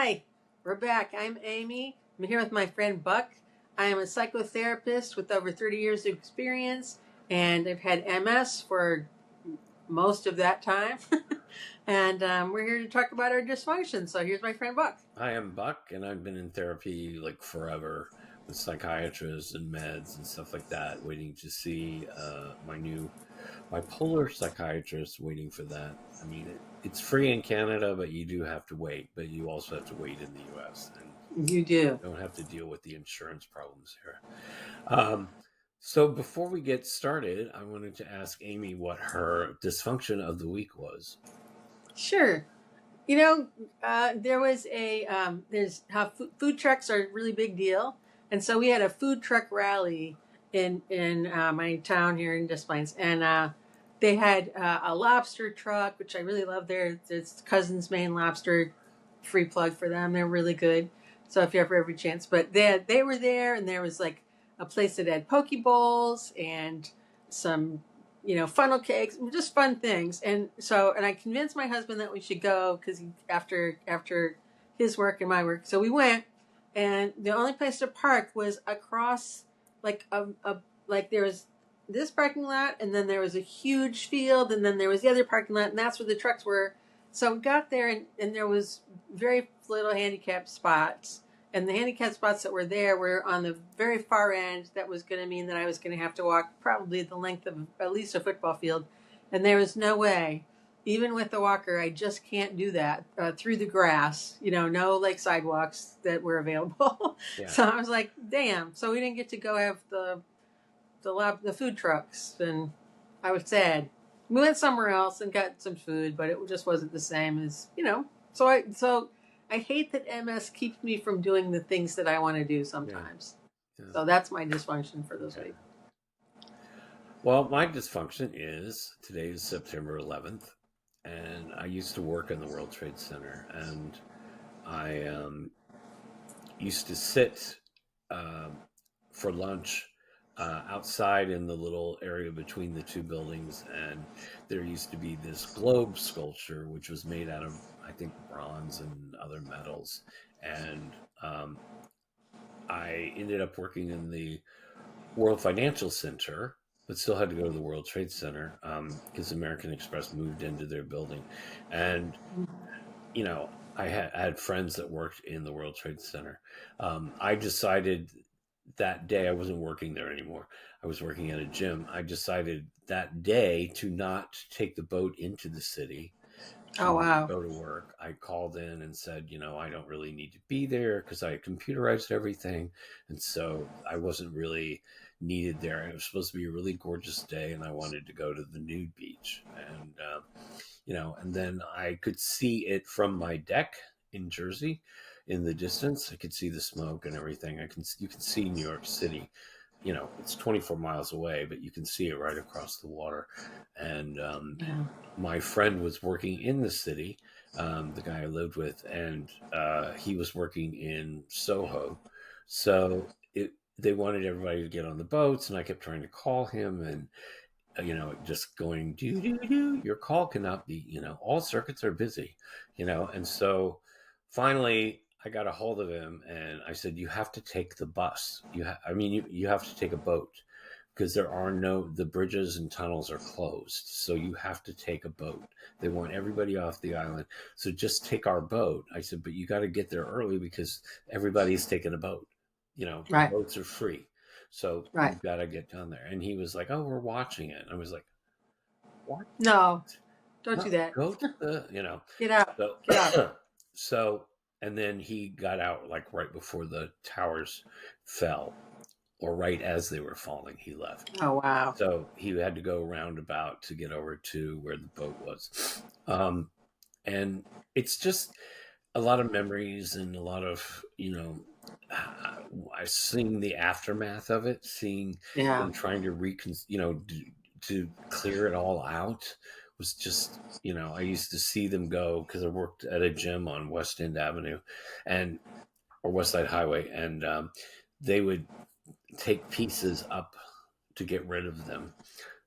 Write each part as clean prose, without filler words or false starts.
Hi, we're back. I'm Amy. I'm here with my friend Buck. I am a psychotherapist with over 30 years of experience, and I've had MS for most of that time. and we're here to talk about our dysfunction. So here's my friend Buck. I am Buck, and I've been in therapy like forever with psychiatrists and meds and stuff like that, waiting to see my new bipolar psychiatrist, waiting for that. I mean, it's free in Canada, but you do have to wait, but you also have to wait in the US, and You do. don't have to deal with the insurance problems here. Um, so before we get started, I wanted to ask Amy what her dysfunction of the week was. Sure. There was there's how food trucks are a really big deal. And so we had a food truck rally in my town here in Des Plaines. And they had a lobster truck, which I really love there. It's Cousin's Maine Lobster, free plug for them. They're really good. So if you ever have a chance. But they were there, and there was like a place that had poke bowls and some funnel cakes, just fun things. And I convinced my husband that we should go because after his work and my work. So we went, and the only place to park was across like like there was this parking lot, and then there was a huge field, and then there was the other parking lot, and that's where the trucks were. So we got there, and there was very little handicapped spots. And the handicap spots that were there were on the very far end. That was going to mean that I was going to have to walk probably the length of at least a football field. And there was no way, even with the walker, I just can't do that through the grass. No like sidewalks that were available. Yeah. So I was like, damn. So we didn't get to go have the food trucks, and I was sad. We went somewhere else and got some food, but it just wasn't the same as. So I hate that MS keeps me from doing the things that I want to do sometimes. Yeah. So that's my dysfunction for this week. Well, my dysfunction is today is September 11th, and I used to work in the World Trade Center, and I used to sit for lunch outside in the little area between the two buildings, and there used to be this globe sculpture, which was made out of, I think, bronze and other metals. And I ended up working in the World Financial Center, but still had to go to the World Trade Center because American Express moved into their building. And, I had friends that worked in the World Trade Center. I decided that day, I wasn't working there anymore. I was working at a gym. I decided that day to not take the boat into the city to go to work. I called in and said, I don't really need to be there because I computerized everything. And so I wasn't really needed there. It was supposed to be a really gorgeous day, and I wanted to go to the nude beach. And, and then I could see it from my deck in Jersey. In the distance, I could see the smoke and everything. You can see New York City. It's 24 miles away, but you can see it right across the water. And my friend was working in the city, the guy I lived with, and he was working in Soho. So they wanted everybody to get on the boats, and I kept trying to call him, and just going, do, your call cannot be, all circuits are busy, and so finally I got a hold of him, and I said, you have to take the bus. You have to take a boat because the bridges and tunnels are closed. So you have to take a boat. They want everybody off the island. So just take our boat. I said, but you got to get there early because everybody's taking a boat. Right. Boats are free. So you've got to get down there. And he was like, oh, we're watching it. I was like, what? No, don't do that. Go to the, Get out. So, get out. So, and then he got out like right before the towers fell, or right as they were falling, he left. Oh, wow. So he had to go roundabout to get over to where the boat was. And it's just a lot of memories and a lot of, seeing the aftermath of it, seeing them trying to to clear it all out was just, I used to see them go because I worked at a gym on West End Avenue or West Side Highway, and they would take pieces up to get rid of them.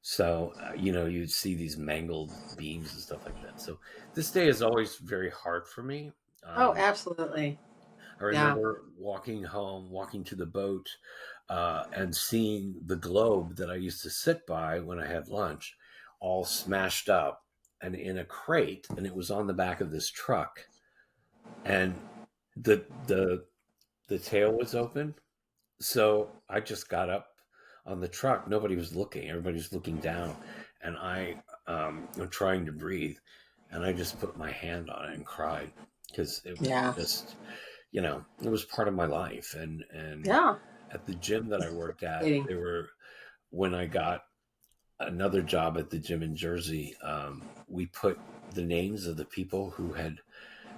So, you'd see these mangled beams and stuff like that. So this day is always very hard for me. Oh, absolutely. I Yeah. remember walking home, walking to the boat, and seeing the globe that I used to sit by when I had lunch, all smashed up and in a crate, and it was on the back of this truck, and the the the tail was open. So I just got up on the truck. Nobody was looking. Everybody was looking down, and I'm trying to breathe, and I just put my hand on it and cried because it was Yeah. just, it was part of my life. And Yeah. at the gym that I worked at, Dating. when I got another job at the gym in Jersey, we put the names of the people who had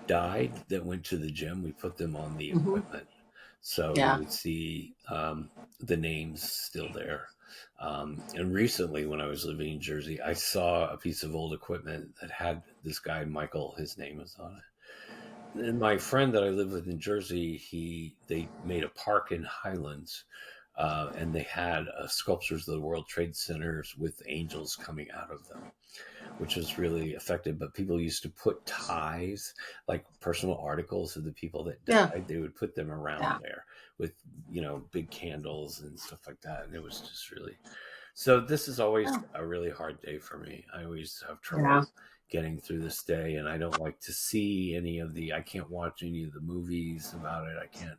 died that went to the gym. We put them on the Hmm. equipment, so you Yeah. would see the names still there. And recently, when I was living in Jersey, I saw a piece of old equipment that had this guy Michael. His name was on it. And my friend that I live with in Jersey, they made a park in Highlands, and they had sculptures of the World Trade Centers with angels coming out of them, which was really effective. But people used to put ties, like personal articles of the people that Yeah. died. They would put them Yeah. around there with, big candles and stuff like that. And it was just really. So this is always Yeah. a really hard day for me. I always have Yeah. trouble getting through this day, and I don't like to see any of the. I can't watch any of the movies about it. I can't.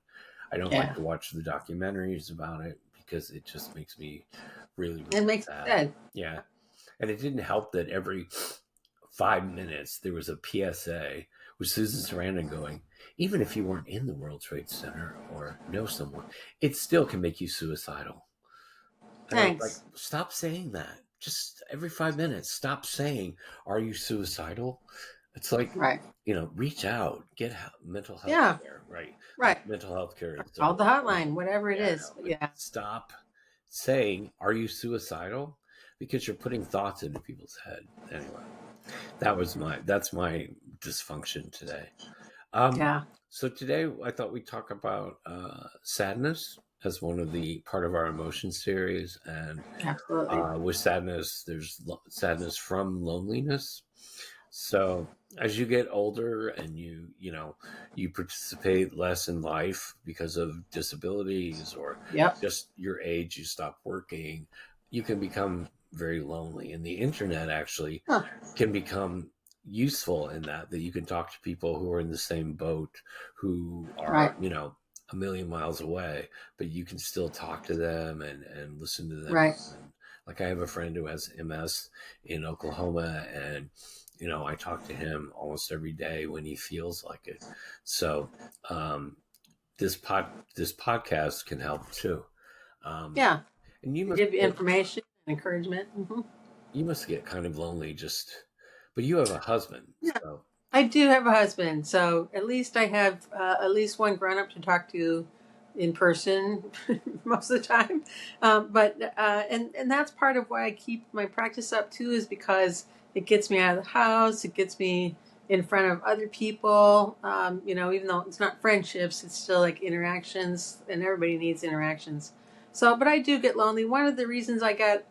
I don't like Yeah. to watch the documentaries about it because it just makes me really, It really makes it sad. sad. Yeah. And it didn't help that every 5 minutes there was a PSA with Susan Sarandon going, even if you weren't in the World Trade Center or know someone, it still can make you suicidal. And I was like, Thanks. stop saying that. Just every 5 minutes, stop saying, are you suicidal? It's like, Right. reach out, get mental health Yeah. care, right? Like Right. mental health care is Call so the hotline, important. whatever it Yeah, I is. know, But but yeah. stop saying, are you suicidal? Because you're putting thoughts into people's head. Anyway, that's my dysfunction today. Um, Yeah. so today I thought we'd talk about sadness as one of the part of our emotion series, and Absolutely. with sadness, there's sadness from loneliness. So as you get older and you participate less in life because of disabilities or Yep. just your age, you stop working, you can become very lonely. And the internet actually Huh. can become useful in that you can talk to people who are in the same boat, who Right. are, a million miles away, but you can still talk to them and listen to them. Right. And like I have a friend who has MS in Oklahoma, and I talk to him almost every day when he feels like it. So um, this podcast can help too. Um, Yeah. and you To must give you get information and encouragement. Hmm. you must get kind of lonely but you have a husband, Yeah. so I do have a husband, so at least I have at least one grown up to talk to in person most of the time. And that's part of why I keep my practice up too, is because it gets me out of the house. It gets me in front of other people. Even though it's not friendships, it's still like interactions, and everybody needs interactions. So, but I do get lonely. One of the reasons I got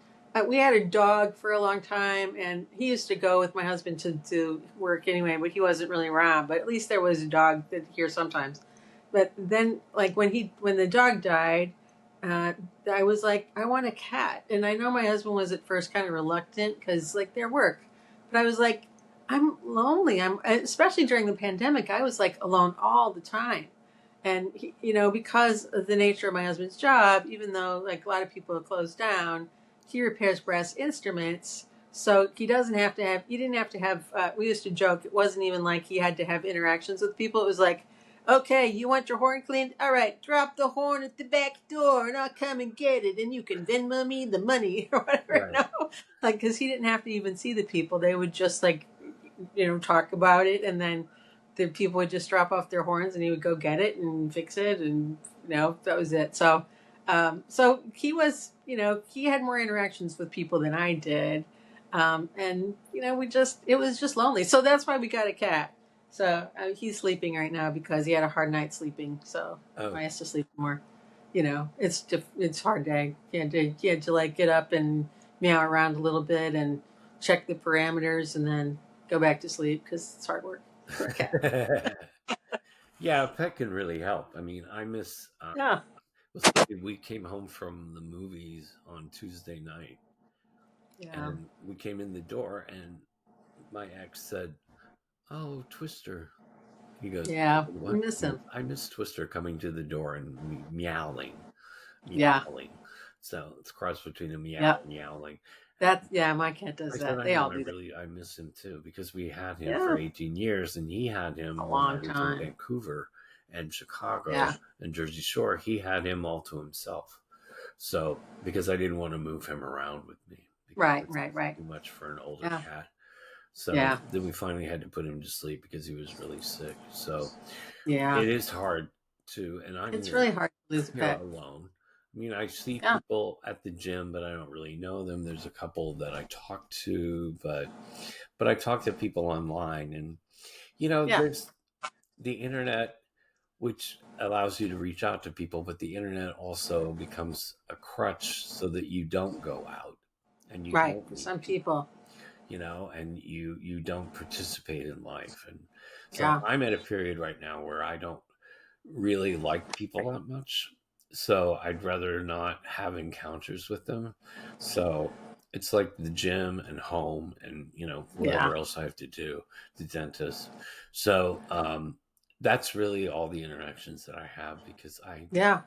we had a dog for a long time, and he used to go with my husband to work anyway, but he wasn't really around. But at least there was a dog that here sometimes. But then, like when the dog died, I was like, I want a cat, and I know my husband was at first kind of reluctant because like their work, but I was like, I'm lonely. I'm especially during the pandemic. I was like alone all the time. And because of the nature of my husband's job, even though like a lot of people have closed down, he repairs brass instruments, so he didn't have to have. We used to joke, it wasn't even like he had to have interactions with people. It was like, okay, you want your horn cleaned? All right, drop the horn at the back door, and I'll come and get it, and you can Venmo me the money or whatever. right. No, like because he didn't have to even see the people; they would just like, talk about it, and then the people would just drop off their horns, and he would go get it and fix it, and that was it. So he was, he had more interactions with people than I did, and it was just lonely. So that's why we got a cat. So he's sleeping right now because he had a hard night sleeping. So Oh, I has to sleep more. It's hard day. He had to like get up and meow around a little bit and check the parameters and then go back to sleep because it's hard work for a cat. Yeah, a pet can really help. I mean, I miss. Yeah. It was funny. We came home from the movies on Tuesday night, Yeah. and we came in the door, and my ex said, "Oh, Twister." He goes, Yeah. "What?" Miss He goes, him. "I miss Twister coming to the door and meowing, Yeah. meowing." So it's a cross between a meow Yep. and meowing. That's yeah. My cat I does said, that. I They know, all do that. I miss him too because we had him for Yeah. 18 years and he had A him when I long was in time. Vancouver and Chicago Yeah. and Jersey Shore. He had him all to himself. So, because I didn't want to move him around with me because Right. it's Right. Right. too much for an older Yeah. cat. So Yeah. then we finally had to put him to sleep because he was really sick. So Yeah. it is hard to, and I'm It's really hard to lose a here pet. alone. I mean, I see Yeah. people at the gym, but I don't really know them. There's a couple that I talk to, but I talk to people online, and Yeah. there's the internet, which allows you to reach out to people, but the internet also becomes a crutch so that you don't go out and you Right. don't For meet some people, people. and you don't participate in life. And so Yeah. I'm at a period right now where I don't really like people that much. So I'd rather not have encounters with them. So it's like the gym and home and, Yeah. whatever else I have to do, the dentist. So that's really all the interactions that I have because I Yeah.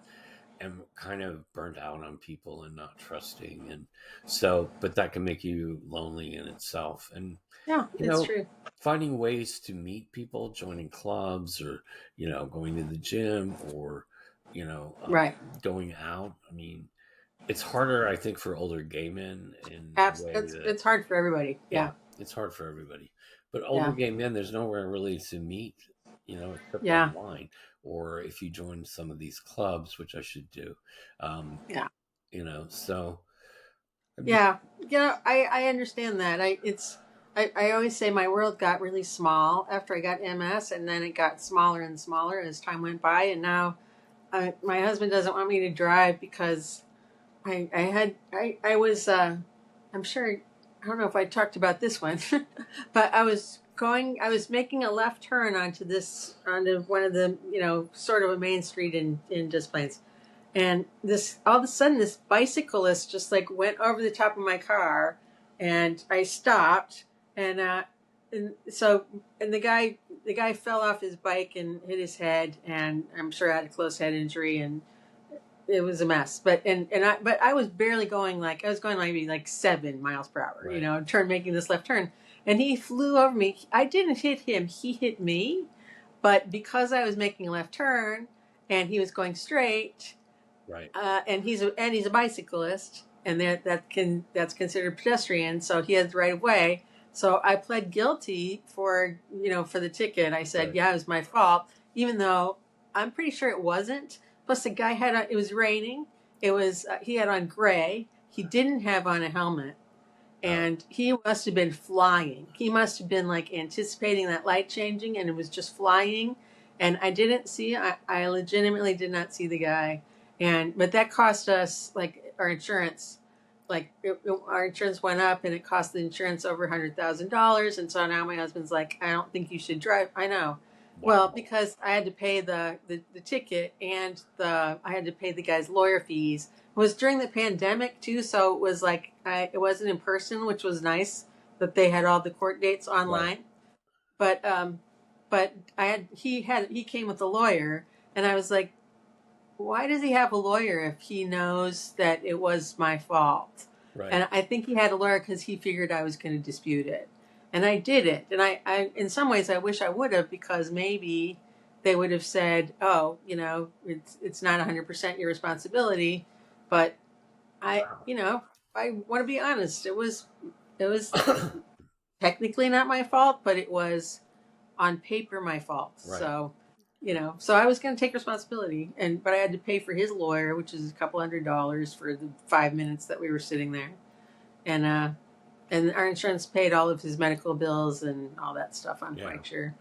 am kind of burnt out on people and not trusting. And so, but that can make you lonely in itself. And, Yeah. you It's know, true. finding ways to meet people, joining clubs or, going to the gym or, you know, um, Right. going out. I mean, it's harder, I think, for older gay men in a way that, It's hard for everybody. yeah, Yeah. it's hard for everybody. But older Yeah. gay men, there's nowhere really to meet, except Yeah. online. Or if you join some of these clubs, which I should do. Um, Yeah. so I'm just, Yeah. I understand that. I always say my world got really small after I got MS, and then it got smaller and smaller as time went by, and now my husband doesn't want me to drive because I was I'm sure I don't know if I talked about this one, but I was making a left turn onto one of the sort of a main street in Des Plaines, and this all of a sudden this bicyclist just like went over the top of my car, and I stopped, and and the guy fell off his bike and hit his head, and I'm sure I had a close head injury, and it was a mess. But I was barely going, like I was going maybe like 7 miles per hour, right, making this left turn, and he flew over me. I didn't hit him; he hit me. But because I was making a left turn and he was going straight, right, and he's a bicyclist, and that's considered pedestrian, so he has the right of way. So I pled guilty for the ticket. I said, right. yeah, it was my fault, even though I'm pretty sure it wasn't. Plus, the guy it was raining. He had on gray. He didn't have on a helmet, Oh, and he must have been flying. He must have been like anticipating that light changing, and it was just flying. And I didn't see. I legitimately did not see the guy, but that cost us like our insurance. Our insurance went up, and it cost the insurance over $100,000. And so now my husband's like, I don't think you should drive. I know. Well, wow. because I had to pay the ticket, and I had to pay the guy's lawyer fees. It was during the pandemic too, so it was like it wasn't in person, which was nice that they had all the court dates Right. online. But he came with a lawyer, and I was like, why does he have a lawyer if he knows that it was my fault? Right. And I think he had a lawyer because he figured I was going to dispute it. And I did it. And in some ways, I wish I would have, because maybe they would have said, oh, it's not 100% your responsibility. But Wow. I want to be honest. It was technically not my fault, but it was on paper my fault. Right. So I was going to take responsibility, but I had to pay for his lawyer, which is a couple $100 for the 5 minutes that we were sitting there, and and our insurance paid all of his medical bills and all that stuff. I'm Yeah. quite sure.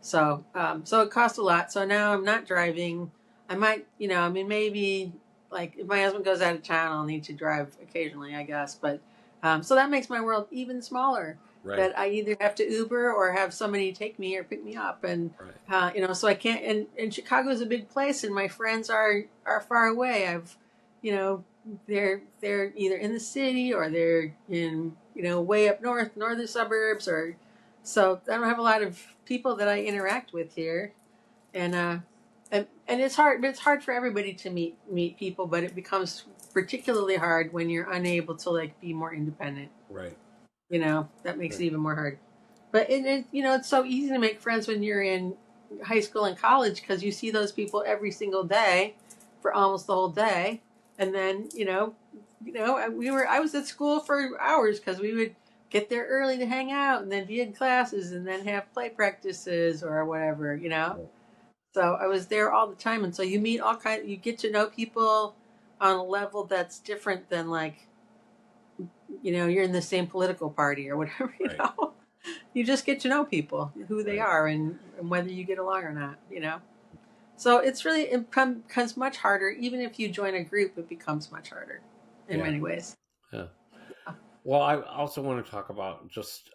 So it cost a lot. So now I'm not driving. I might, I mean, maybe like if my husband goes out of town, I'll need to drive occasionally, I guess. But so that makes my world even smaller. Right. that I either have to Uber or have somebody take me or pick me up, and Right. so I can't. And Chicago is a big place, and my friends are far away. I've, you know, they're either in the city or they're in way up northern suburbs, or so I don't have a lot of people that I interact with here, and and it's hard. It's hard for everybody to meet people, but it becomes particularly hard when you're unable to like be more independent. Right. That makes Right. it even more hard. But it's so easy to make friends when you're in high school and college because you see those people every single day for almost the whole day, and then I was at school for hours because we would get there early to hang out and then be in classes and then have play practices or whatever. Right. So I was there all the time, and so you meet you get to know people on a level that's different than like you're in the same political party or whatever. Right. You just get to know people, who they Right. are, and whether you get along or not. So it becomes much harder. Even if you join a group, it becomes much harder in Yeah. many ways. Yeah. Well, I also want to talk about just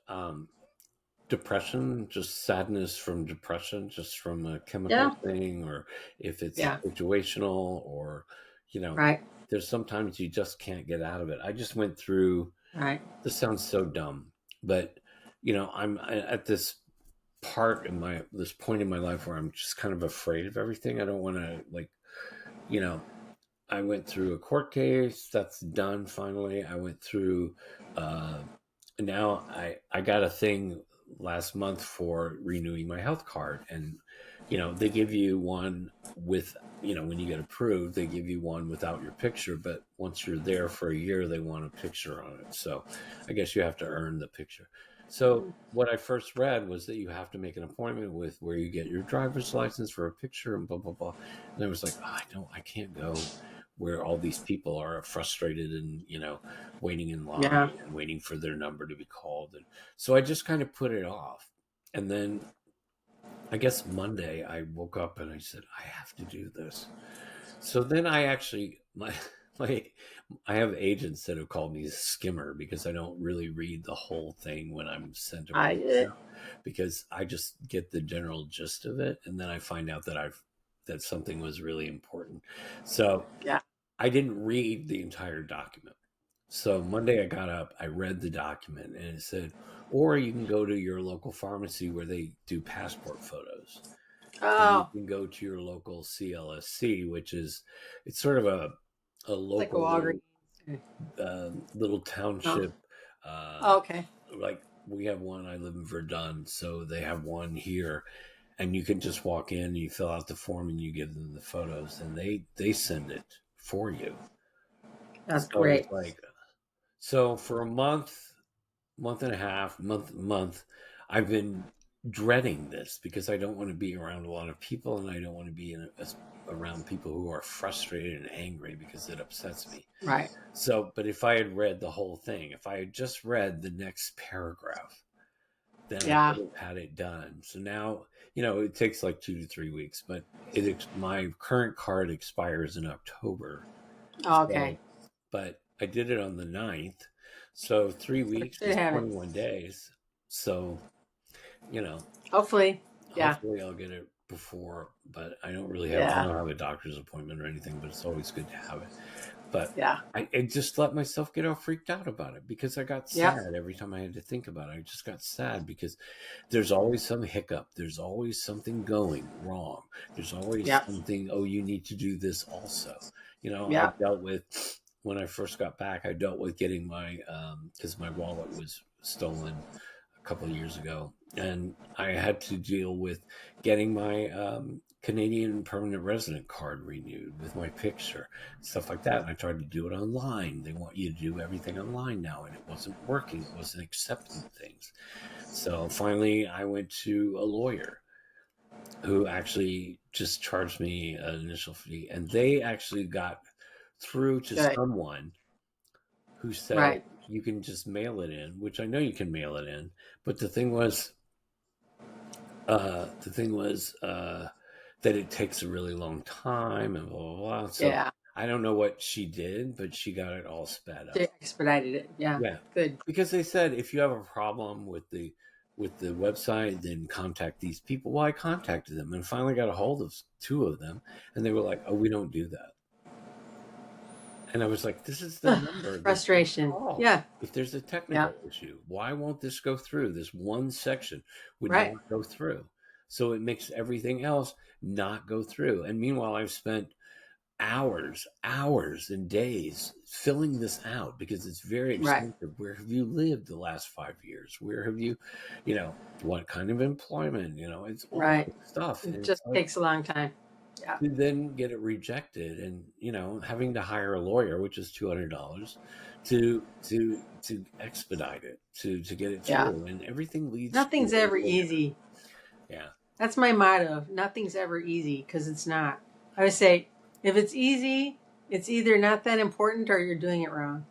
depression, just sadness from depression, just from a chemical Yeah. thing, or if it's Yeah. situational, or Right. there's sometimes you just can't get out of it. I just went through. Right. This sounds so dumb, but I'm at this this point in my life where I'm just kind of afraid of everything. I don't want to you know, I went through a court case that's done finally. I went through now I got a thing last month for renewing my health card, and they give you one with when you get approved, they give you one without your picture, but once you're there for a year they want a picture on it, so I guess you have to earn the picture. So what I first read was that you have to make an appointment with where you get your driver's license for a picture and blah blah blah, and I was like, I can't go where all these people are frustrated and waiting in line Yeah. and waiting for their number to be called. And so I just kind of put it off. And then I guess Monday I woke up and I said, I have to do this. So then I actually, my I have agents that have called me a skimmer because I don't really read the whole thing when I'm sent over I because I just get the general gist of it, and then I find out that something was really important. So Yeah. I didn't read the entire document. So Monday I got up, I read the document, and it said, or you can go to your local pharmacy where they do passport photos. And you Oh, can go to your local CLSC, which is, it's sort of a like a local Walgreens. little Oh. township. Uh, Okay. like we have one, I live in Verdun, so they have one here, and you can just walk in, you fill out the form, and you give them the photos, and they send it for you. That's So it's great. like, so for a month and a half, month, I've been dreading this because I don't want to be around a lot of people, and I don't want to be around people who are frustrated and angry because it upsets me. Right. So, but if I had read the whole thing, if I had just read the next paragraph, then I Yeah. could have had it done. So now, it takes like 2 to 3 weeks, but my current card expires in October. Okay. So, but I did it on the 9th. So 3 weeks Should is have it. 21 days. So, you know, Hopefully. Yeah. hopefully I'll get it before, but I don't really I Yeah. don't have a doctor's appointment or anything, but it's always good to have it. But Yeah. I just let myself get all freaked out about it because I got Yep. sad every time I had to think about it. I just got sad because there's always some hiccup. There's always something going wrong. There's always Yep. something, oh, you need to do this also. I Yep. dealt with, when I first got back, I dealt with getting my, because my wallet was stolen a couple of years ago. And I had to deal with getting my Canadian permanent resident card renewed with my picture, stuff like that. And I tried to do it online. They want you to do everything online now, and it wasn't working. It wasn't accepting things. So finally, I went to a lawyer who actually just charged me an initial fee, and they actually got through to Good. someone who said Right. you can just mail it in, which I know you can mail it in, but the thing was that it takes a really long time and blah blah blah. So Yeah. I don't know what she did, but she got it all sped up. They expedited it. Yeah. Yeah, Good. because they said if you have a problem with the website, then contact these people. Well, I contacted them and finally got a hold of two of them, and they were like, "Oh, we don't do that." And I was like, "This is the number that you Frustration. call Yeah. if there's a Yeah. technical issue. Why won't this go through? This one section would Right. not go through, so it makes everything else not go through." And meanwhile, I've spent hours and days filling this out because it's very Right. expensive. Where have you lived the last 5 years? Where have you, what kind of employment? It's all Right. this stuff. It And it's just like takes a long time. Yeah. to then get it rejected and, having to hire a lawyer, which is $200 to expedite it, to get it Yeah. through. And everything leads Nothing's to a ever lawyer. easy. Yeah. That's my motto. Nothing's ever easy because it's not. I would say if it's easy, it's either not that important or you're doing it wrong.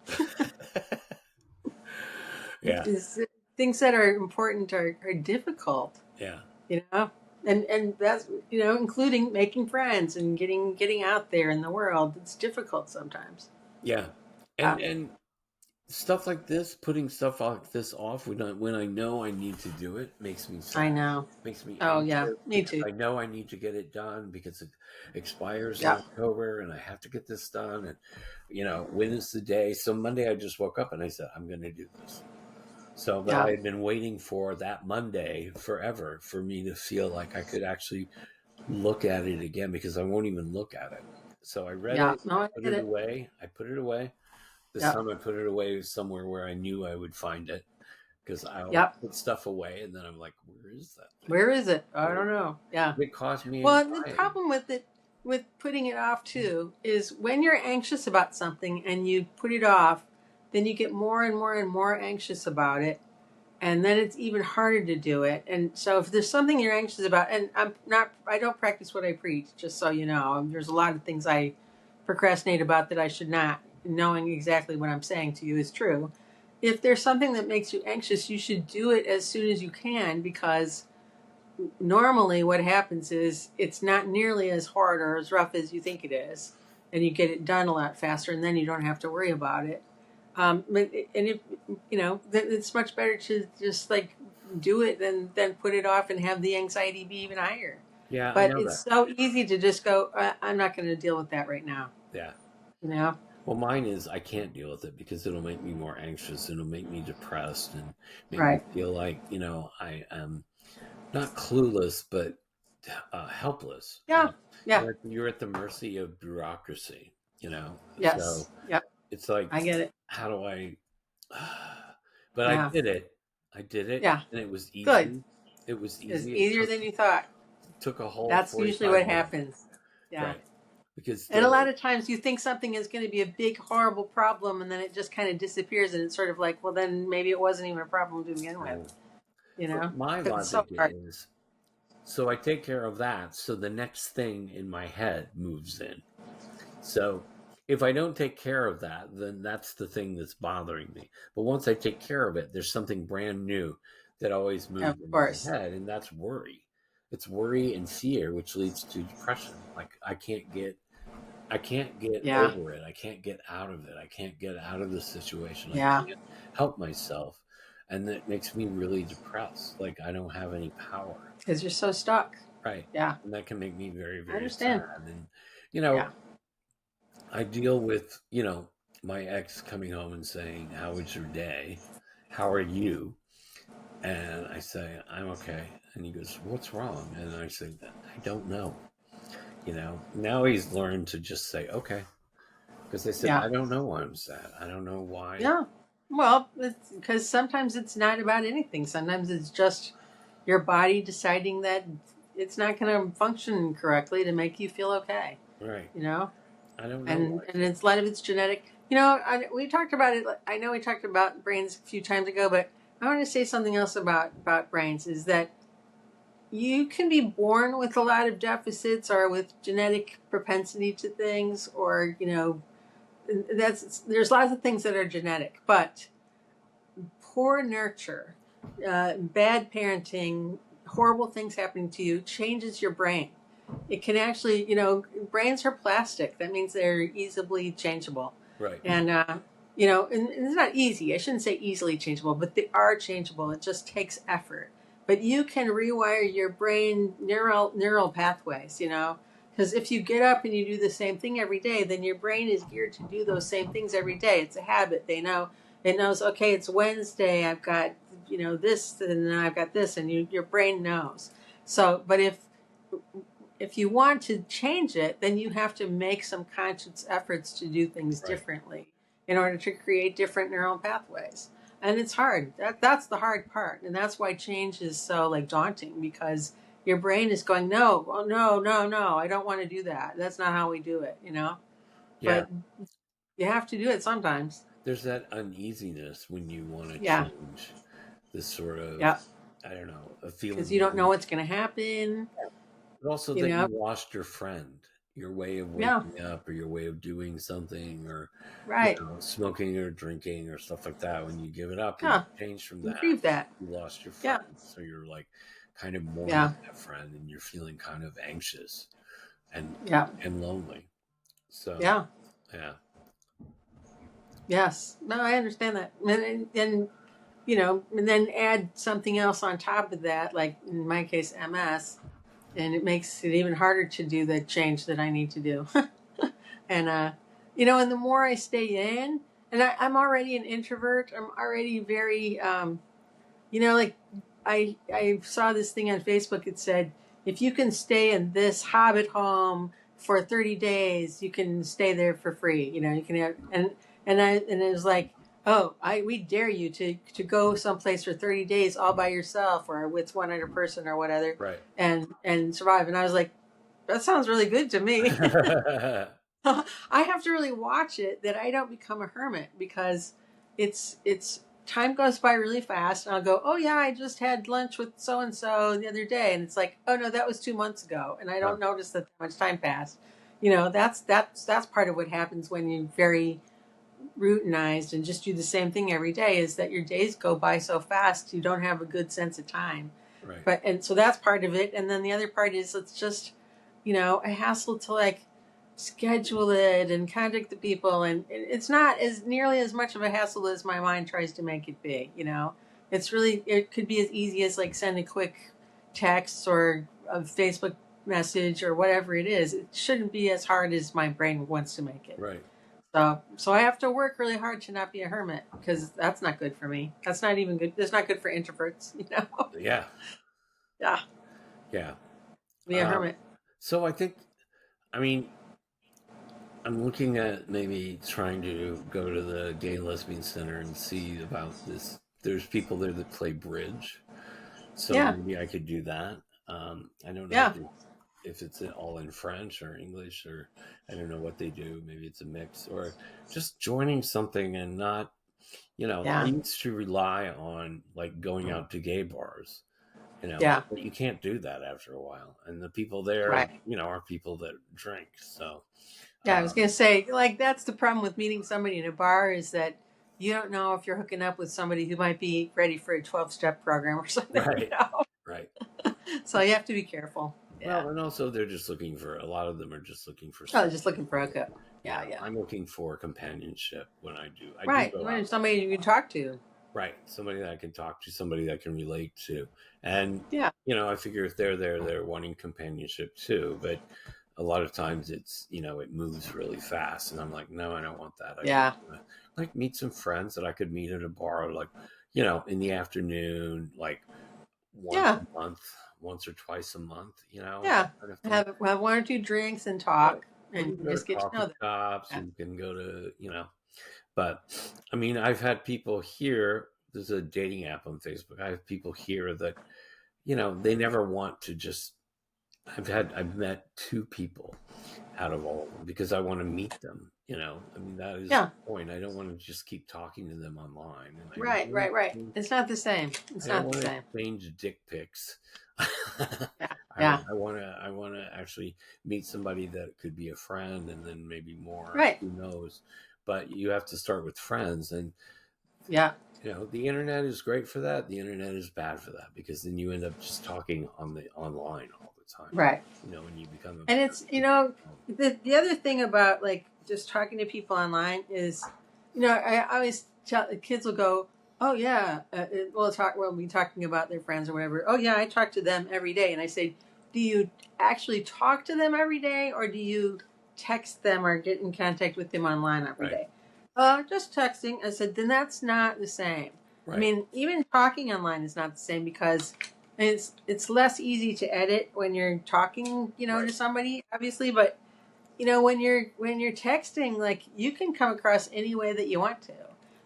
Yeah. Things that are important are difficult, Yeah. and that's including making friends and getting out there in the world. It's difficult sometimes. Yeah. And stuff like this, putting stuff like this off when I know I need to do it, makes me sad. I know. Makes me Oh yeah, anxious me because too. I know I need to get it done because it expires in Yeah. October and I have to get this done. And when is the day? So Monday I just woke up and I said, I'm going to do this. So but Yeah. I had been waiting for that Monday forever for me to feel like I could actually look at it again because I won't even look at it. So I read Yeah. it, No, I put get it it. away. I put it away. This Yeah. time I put it away somewhere where I knew I would find it because I'll Yep. put stuff away and then I'm like, where is that thing? Where is it? I don't know. Yeah. It caused me Well, the anxiety. problem with putting it off too is when you're anxious about something and you put it off, then you get more and more and more anxious about it, and then it's even harder to do it. And so if there's something you're anxious about, and I don't practice what I preach, just so you know. There's a lot of things I procrastinate about that I should not, knowing exactly what I'm saying to you is true. If there's something that makes you anxious, you should do it as soon as you can, because normally what happens is it's not nearly as hard or as rough as you think it is, and you get it done a lot faster, and then you don't have to worry about it. And if it's much better to just like do it than put it off and have the anxiety be even higher. Yeah, I But know it's that. so easy to just go, I'm not going to deal with that right now. Yeah. Well, mine is I can't deal with it because it'll make me more anxious. It'll make me depressed and make Right. me feel like, I am not clueless, but helpless. Yeah. Yeah. You're at the mercy of bureaucracy, Yes. So Yep. it's like, I get it. how do I? But Yeah. I did it. I did it. Yeah. And it was easy. Good. It was It's easy. easier than you thought. Took a whole. That's usually 45 what minutes. happens. Yeah. Right. Because And a lot of times you think something is going to be a big, horrible problem, and then it just kind of disappears, and it's sort of like, well, then maybe it wasn't even a problem to begin with. my 'Cause it's so logic hard. is, so I take care of that, so the next thing in my head moves in. So if I don't take care of that, then that's the thing that's bothering me. But once I take care of it, there's something brand new that always moves Of in course. my head, and that's worry. It's worry and fear, which leads to depression. Like I can't get Yeah. over it. I can't get out of it. I can't get out of the situation. Yeah. I can't help myself. And that makes me really depressed. Like I don't have any power. Because you're so stuck. Right. Yeah. And that can make me very, I very understand. sad. And, Yeah. I deal with, my ex coming home and saying, how was your day? How are you? And I say, I'm okay. And he goes, what's wrong? And I say, I don't know. Now he's learned to just say, okay. Because they said, Yeah. I don't know why I'm sad. I don't know why. Yeah. Well, because sometimes it's not about anything. Sometimes it's just your body deciding that it's not going to function correctly to make you feel okay. Right. I don't know And why. it's a lot of it's genetic. We talked about it. I know we talked about brains a few times ago, but I want to say something else about brains is that you can be born with a lot of deficits or with genetic propensity to things, or there's lots of things that are genetic, but poor nurture, bad parenting, horrible things happening to you changes your brain. It can actually, brains are plastic. That means they're easily changeable. Right. And, and it's not easy. I shouldn't say easily changeable, but they are changeable. It just takes effort. But you can rewire your brain neural pathways, because if you get up and you do the same thing every day, then your brain is geared to do those same things every day. It's a habit. It knows, okay, it's Wednesday. I've got, this, and then I've got this, and your brain knows. So, but if you want to change it, then you have to make some conscious efforts to do things Right. differently in order to create different neural pathways. And it's hard. That's the hard part. And that's why change is so daunting, because your brain is going, no, oh, no, no, no, I don't want to do that. That's not how we do it, Yeah. But you have to do it sometimes. There's that uneasiness when you want to Yeah. change this sort of, Yeah. I don't know, a feeling. Because you don't know what's going to happen. But also that you lost your friend, your way of waking up, or your way of doing something, or Right. smoking or drinking or stuff like that. When you give it up, Yeah. you change from You that. grieve that. You lost your friend, so you're kind of mourning that friend, and you're feeling kind of anxious and lonely. So yeah. Yes. No, I understand that. And then add something else on top of that, like in my case, MS, and it makes it even harder to do the change that I need to do. And, and the more I stay in, and I'm already an introvert, I'm already very, I saw this thing on Facebook. It said, if you can stay in this Hobbit home for 30 days, you can stay there for free. You can have, and it was like, oh, we dare you to go someplace for 30 days all by yourself or with one other person or whatever, Right. and survive. And I was like, that sounds really good to me. I have to really watch it that I don't become a hermit, because it's time goes by really fast, and I'll go, oh yeah, I just had lunch with so and so the other day, and it's like, oh no, that was 2 months ago, and I don't notice that much time passed. That's part of what happens when you're very routinized and just do the same thing every day, is that your days go by so fast you don't have a good sense of time. Right. And so that's part of it, and then the other part is it's just a hassle to schedule it and contact the people, and it's not as nearly as much of a hassle as my mind tries to make it be. It could be as easy as send a quick text or a Facebook message or whatever it is. It shouldn't be as hard as my brain wants to make it. Right. So I have to work really hard to not be a hermit, because that's not good for me. That's not even good. That's not good for introverts, Yeah. Be a hermit. So I'm looking at maybe trying to go to the Gay and Lesbian Center and see about this. There's people there that play bridge, so maybe I could do that. I don't know if it's all in French or English, or I don't know what they do. Maybe it's a mix, or just joining something and not, I used to rely on going out to gay bars, but you can't do that after a while. And the people there, are people that drink. So, I was going to say, that's the problem with meeting somebody in a bar, is that you don't know if you're hooking up with somebody who might be ready for a 12-step program or something. Right. Right. So you have to be careful. Yeah. Well, and also they're just looking for, a lot of them are just looking for. Just looking for a hookup. Yeah. I'm looking for companionship when I do. You want somebody you can talk to. Right. Somebody that I can talk to, somebody that I can relate to. And, I figure if they're there, they're wanting companionship too. But a lot of times it's, it moves really fast. And I'm like, no, I don't want that. I want to meet some friends that I could meet at a bar, in the afternoon, once or twice a month, have one or two drinks and talk, and just get to know them. Shops, and you can go to, but I've had people here. There's a dating app on Facebook. I have people here that, they never want to just. I've met 2 people out of all of them because I want to meet them. That is the point. I don't want to just keep talking to them online. And right. It's not the same. It's not the same. Exchange dick pics. I want to actually meet somebody that could be a friend, and then maybe more. Right. Who knows? But you have to start with friends, and the internet is great for that. The internet is bad for that, because then you end up just talking on the online all the time. Right. When you become and it's The other thing about like just talking to people online is, I always tell kids will go, oh yeah, we'll be talking about their friends or whatever. Oh yeah, I talk to them every day, and I say, do you actually talk to them every day, or do you text them or get in contact with them online every Right. day? Just texting. I said, then that's not the same. I Right. mean, even talking online is not the same because it's less easy to edit when you're talking, Right. to somebody, obviously, but when you're texting, like you can come across any way that you want to.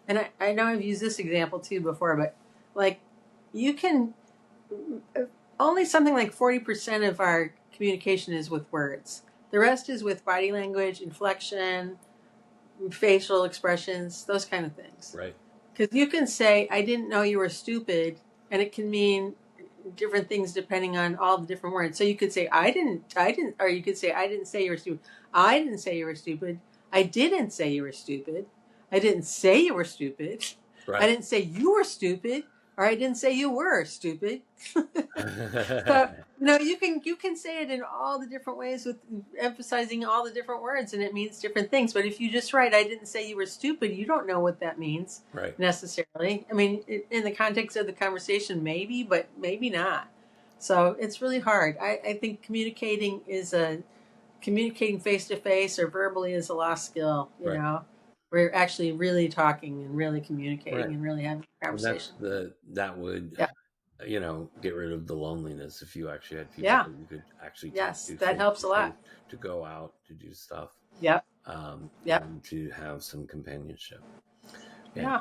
And I know I've used this example too before, but like you can only something like 40% of our communication is with words. The rest is with body language, inflection, facial expressions, those kind of things. Right. Because you can say, I didn't know you were stupid, and it can mean different things depending on all the different words. So you could say, or you could say, I didn't say you were stupid. I didn't say you were stupid. I didn't say you were stupid. I didn't say you were stupid. I Right. didn't say you were stupid, or I didn't say you were stupid. So you can say it in all the different ways with emphasizing all the different words, and it means different things. But if you just write, I didn't say you were stupid, you don't know what that means Right. necessarily. I mean, in the context of the conversation, maybe, but maybe not. So it's really hard. I think communicating face to face or verbally is a lost skill. Right. We're actually really talking and really Right. communicating and really having a And that's conversation. that would, Yeah. get rid of the loneliness if you actually had people Yeah. that you could actually talk Yes, to that face helps to a face, lot. to go out, to do stuff, Yep. Yep. and to have some companionship. Yeah. Yeah.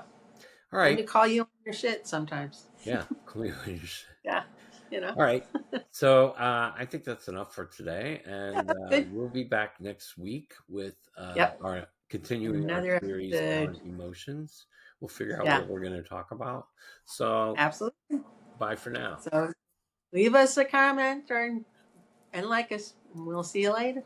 All And to right. call you on your shit sometimes. Yeah. Clearly. Yeah. You know. All right. So I think that's enough for today, Yeah, and that's good. we'll be back next week with Yep. our continuing our Another series episode. on emotions. We'll figure out Yeah. what we're going to talk about. So Absolutely. bye for now. So leave us a comment and like us. And we'll see you later.